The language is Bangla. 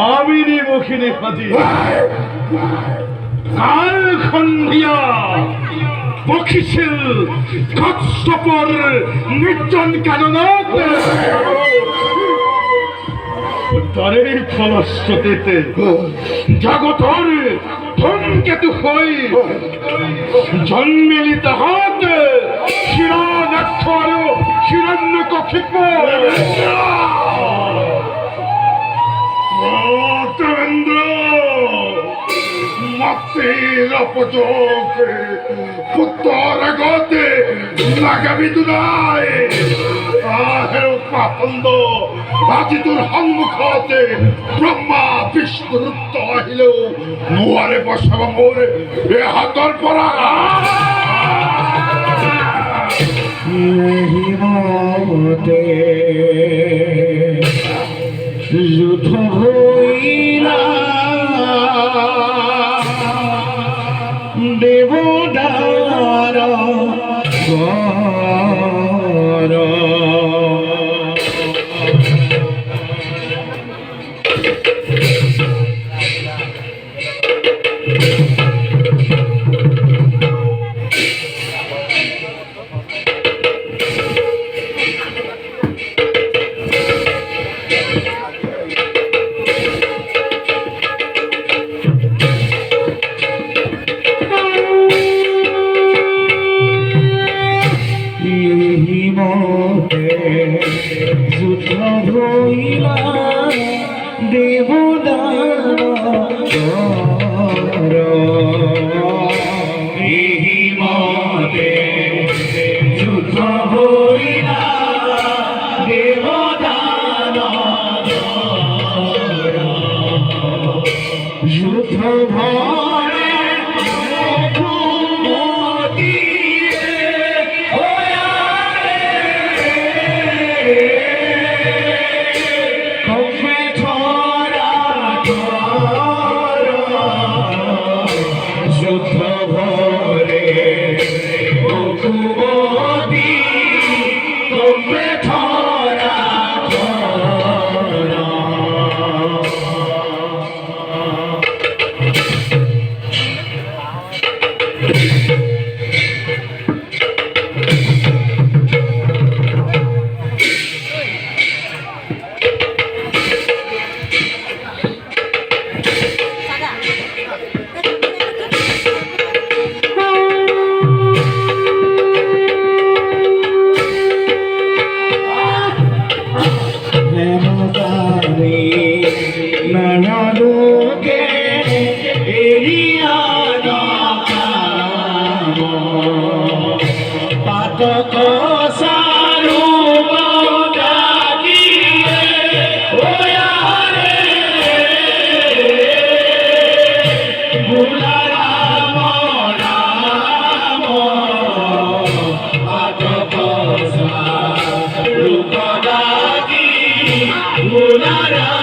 আমিনি মুখিনী হাজির কাল খন্ডিয়া বকিছিল কচ্ছপর নির্জন কাননত তারে ফলশ্রুতিতে জগতর ধূমকেতু হই জন্মিলি তাহাত শিরানাক্ষর শিরণ্য কক্ষিপ দেবেন্দ্র মাতৃর অপযোগে পুত্র গতে লাগাবি দুনায় আহের পাপন্দ আজি তোর সন্মুখতে ব্রহ্মা বিষ্ণু রুক্ত আহিলেও নোৱাৰে বচাব মোৰ এ হাতৰ পৰা যুদ্ধ হইলা দেবদার ঘর যুদ্ধ হইলা দেবদার ঘর মতে যুদ্ধ হইলা দেবদার যুদ্ধ ভরে যুদ্ধ ভরে মুখমতি তোমে ধরা নানালোকে এরিয়া পাতক সারু ডাকিয়ে ওয়ারে গুলারাম রাম পাতক সারু ডাকি গুলারাম